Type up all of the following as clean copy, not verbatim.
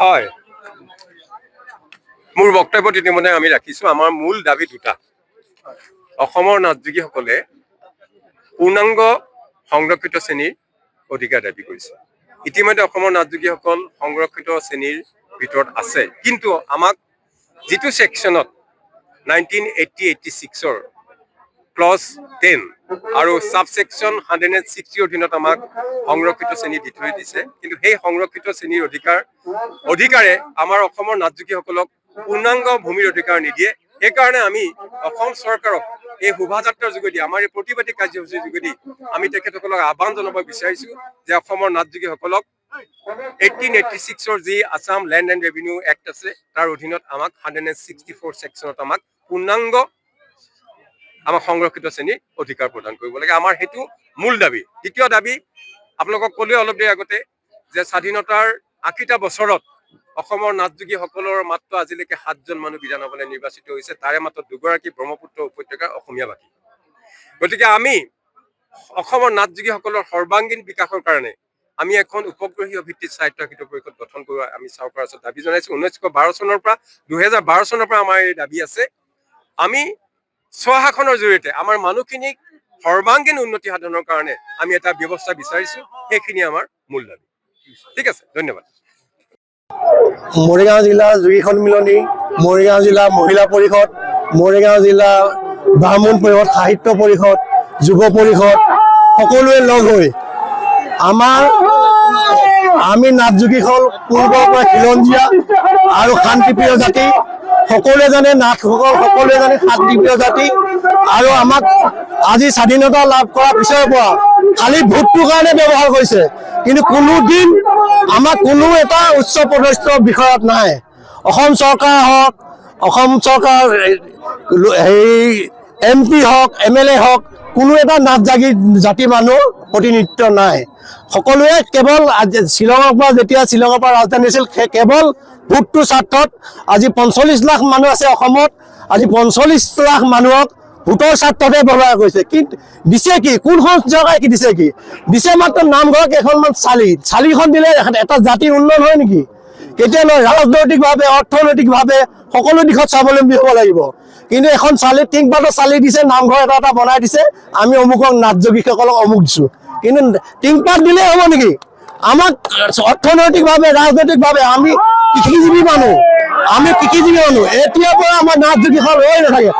হয় মোৰ বক্তব্য ইতিমধ্যে আমি ৰাখিছো আমাৰ মূল দাবী দুটা অসমৰ নাটযোগীসকলে পূৰ্ণাংগ সংৰক্ষিত শ্ৰেণীৰ অধিকাৰ দাবী কৰিছে ইতিমধ্যে অসমৰ নাটযোগীসকল সংৰক্ষিত শ্ৰেণীৰ ভিতৰত আছে কিন্তু আমাক যিটো সেকশনত 1986 ৰ ক্লজ 10 আৰু সাবসেকশন 160 অধীনত আমাক সংৰক্ষিত শ্ৰেণী দি থৈ দিছে কিন্তু সেই সংৰক্ষিত শ্ৰেণীৰ অধিকাৰে আমাৰ অসমৰ নাটযোগীসকলক পূৰ্ণাংগ ভূমিৰ অধিকাৰ নিদিয়ে সেইকাৰণে আমি অসম চৰকাৰক এই শোভাযাত্ৰাৰ যোগেদি আমাৰ এই প্ৰতিবাদী কাৰ্যসূচীৰ যোগেদি আমি তেখেতসকলক আহ্বান জনাব বিচাৰিছো যে অসমৰ নাটযোগীসকলক 1886 ৰ যি Assam land and revenue act আছে তাৰ অধীনত আমাক 164 সেকশনত আমাক পূৰ্ণাংগ আমাক সংৰক্ষিত শ্ৰেণীৰ অধিকাৰ প্ৰদান কৰিব লাগে আমাৰ হেতু মূল দাবী দ্বিতীয় দাবী আপোনালোকক ক'লে অলপ দেৰি আগতে যে স্বাধীনতাৰ ৮টা বছৰত অসমৰ নাটযোগীসকলৰ মাত্ৰ আজিলৈকে ৭জন মানুহ বিধানসভালৈ নিৰ্বাচিত হৈছে তাৰে মাত্ৰ দুগৰাকী ব্ৰহ্মপুত্ৰ উপত্যকাৰ অসমীয়া ভাষী গতিকে আমি অসমৰ নাটযোগীসকলৰ সৰ্বাংগীন বিকাশৰ কাৰণে আমি এখন উপগ্ৰহীয় ভিত্তিত স্বায়ত্তশাসিত পৰিষদ গঠন কৰা আমি চৰকাৰৰ ওচৰত দাবী জনাইছো 1912 চনৰ পৰা 2012 চনৰ পৰা আমাৰ এই দাবী আছে আমি স্বশাসনৰ জৰিয়তে আমাৰ মানুহখিনিক সৰ্বাংগীন উন্নতি সাধনৰ কাৰণে আমি এটা ব্যৱস্থা বিচাৰিছো সেইখিনি আমাৰ মূল দাবী ঠিক আছে ধন্যবাদ মৰিগাঁও জিলা যোগী সন্মিলনী মৰিগাঁও জিলা মহিলা পৰিষদ মৰিগাঁও জিলা ব্ৰাহ্মণ পৰিষদ সাহিত্য পৰিষদ যুৱ পৰিষদ সকলোৱে লগ হৈ আমি নাটযোগীসকল পূৰ্বৰ পৰা খিলঞ্জীয়া আৰু শান্তিপ্ৰিয় জাতি সকলোৱে জানে নাথসকল সকলোৱে জানে শান্তিপ্ৰিয় জাতি আৰু আমাক আজি স্বাধীনতা লাভ কৰাৰ পিছৰ পৰা খালি ভোটটোৰ কাৰণে ব্যৱহাৰ কৰিছে কিন্তু কোনোদিন আমাক কোনো এটা উচ্চ পদস্থ বিষয়ত নাই অসম চৰকাৰ হওক অসম চৰকাৰ MP হওক MLA হওক কোনো এটা নাটযোগী জাতি মানুহ প্ৰতিনিধিত্ব নাই সকলোৱে কেৱল শ্বিলঙৰ পৰা যেতিয়া শ্বিলঙৰ পৰা ৰাজধানী আছিল কেৱল ভোটটোৰ স্বাৰ্থত আজি 45 লাখ মানুহ আছে অসমত আজি 45 লাখ মানুহক ভোটৰ স্বাৰ্থতে ব্যৱহাৰ কৰিছে কিন্তু দিছে কি কোনখন চৰকাৰে কি দিছে মাত্ৰ নামঘৰ কেইখনমান চালিখন দিলে এটা জাতিৰ উন্নয়ন হয় নেকি কেতিয়া নহয় ৰাজনৈতিকভাৱে অৰ্থনৈতিকভাৱে সকলো দিশত স্বাৱলম্বী হ'ব লাগিব কিন্তু এখন চালি টিংপাতৰ চালি দিছে নামঘৰ এটা বনাই দিছে আমি অমুকক নাটযোগীসকলক অমুক দিছো কিন্তু টিংপাত দিলে হ'ব নেকি আমাক অৰ্থনৈতিকভাৱে ৰাজনৈতিকভাৱে আমি কৃষিজীৱী মানুহ এতিয়াৰ পৰা আমাৰ নাটযোগীসকল হৈ নাথাকে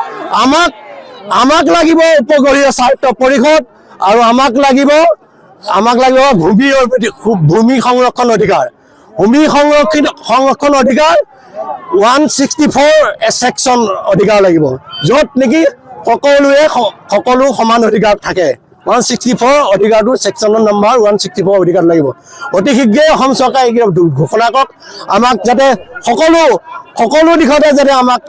আমাক লাগিব উপগ্ৰহীয় স্বায়ত্ত পৰিষদ আৰু আমাক লাগিব আমাক লাগিব ভূমি সংৰক্ষণ অধিকাৰ। ভূমি সংৰক্ষণ অধিকাৰ 164 ছেকশ্যন অধিকাৰ লাগিব, য'ত নেকি সকলো সমান অধিকাৰ থাকে। 164 অধিকাৰটো ছেকশ্যনৰ নম্বৰ 164 অধিকাৰ লাগিব। অতি শীঘ্ৰেই অসম চৰকাৰে ঘোষণা কৰক, আমাক যাতে সকলো দিশতে যাতে আমাক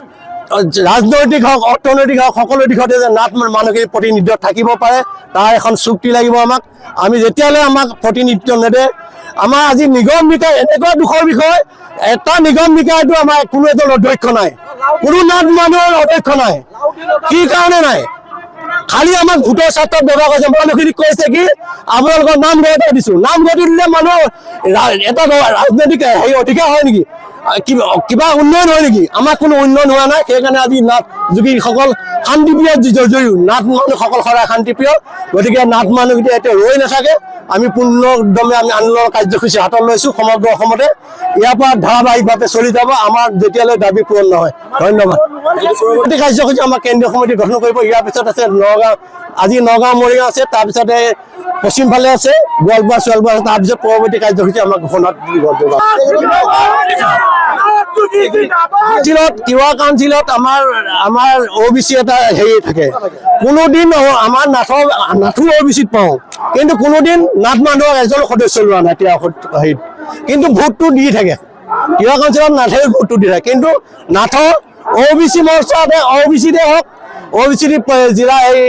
ৰাজনৈতিক হওক অৰ্থনৈতিক হওক সকলো দিশতে যে নাথ মানুহখিনি প্ৰতিনিধিত্ব থাকিব পাৰে, তাৰ এখন চুক্তি লাগিব আমাক। আমি যেতিয়ালৈ আমাক প্ৰতিনিধিত্ব নেদে, আমাৰ আজি নিগম নিকায় এনেকুৱা দুখৰ বিষয়, এটা নিগম নিকায়তো আমাৰ কোনো এজন অধ্যক্ষ নাই, কোনো নাথ মানুহৰ অধ্যক্ষ নাই। কি কাৰণে নাই? খালি আমাক ভোটৰ স্বাৰ্থত ব্যৱহাৰ কৰিছে। মানুহখিনিক কৈছে কি আপোনালোকৰ নামঘৰতে দিছো, নামঘৰটো দিলে মানুহৰ এটা ৰাজনৈতিক অধিকাৰ হয় নেকি? কিবা উন্নয়ন হয় নেকি? আমাৰ কোনো উন্নয়ন হোৱা নাই। সেইকাৰণে আজি নাথ যোগীসকল শান্তিপ্ৰিয় যদিও নাথ মানুহসকল সদায় শান্তিপ্ৰিয়, গতিকে নাথ মানুহকেইটা এতিয়া ৰৈ নাথাকে। আমি পূৰ্ণদমে আমি আন্দোলনৰ কাৰ্যসূচী হাতত লৈছোঁ সমগ্ৰ অসমতে। ইয়াৰ পৰা ধাৰাবাহিকভাৱে চলি যাব আমাৰ যেতিয়ালৈ দাবী পূৰণ নহয়। ধন্যবাদ। পৰৱৰ্তী কাৰ্যসূচী আমাৰ কেন্দ্ৰীয় সমিতি গঠন কৰিব। ইয়াৰ পিছত আছে নগাঁও, আজি নগাঁও মৰিগাঁও আছে, তাৰপিছতে পশ্চিম ফালে আছে গোৱালপাৰা চোৱালপাৰা আছে, তাৰপিছত পৰৱৰ্তী কাৰ্যসূচী আমাক ঘোষণা দিব। তিৱা কাউন্সিলত আমাৰ OBC এটা হেৰি থাকে, কোনোদিন আমাৰ নাথো OBCত পাওঁ, কিন্তু কোনোদিন নাথ মানুহক এজন সদস্য লোৱা নাই তিৱা হেৰিত, কিন্তু ভোটটো দি থাকে। তিৱা কাউন্সিলত নাথে ভোটটো দি থাকে, কিন্তু নাথৰ OBC মৰ্চাতে OBCতে হওক, OBC জিলা এই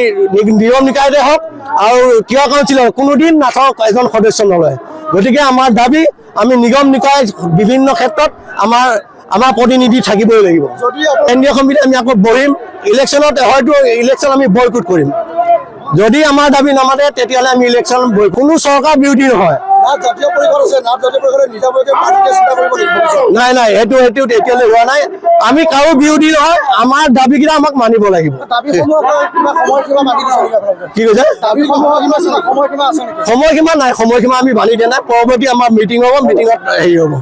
নিগম নিকায়তে হওক আৰু তিৱা কাউন্সিলৰ কোনোদিন নাথক এজন সদস্য নলয়। গতিকে আমাৰ দাবী, আমি নিগম নিকায় বিভিন্ন ক্ষেত্ৰত আমাৰ প্ৰতিনিধি থাকিবই লাগিব। কেন্দ্ৰীয় সমিতি আমি আকৌ বহিম, ইলেকশ্যনত হয়তো ইলেকশ্যন আমি বয়কট কৰিম। যদি আমাৰ দাবী নামাতে তেতিয়াহ'লে আমি ইলেকশ্যন কোনো চৰকাৰ বিৰোধী নহয়। নাই নাই, সেইটো এতিয়ালৈ হোৱা নাই। আমি কাৰো বিৰোধী নহয়, আমাৰ দাবীকেইটা আমাক মানিব লাগিব। কি কৈছে? সময়সীমা নাই, সময়সীমা আমি বান্ধি দিয়া নাই। পৰৱৰ্তী আমাৰ মিটিং হ'ব, মিটিঙত হেৰি হ'ব।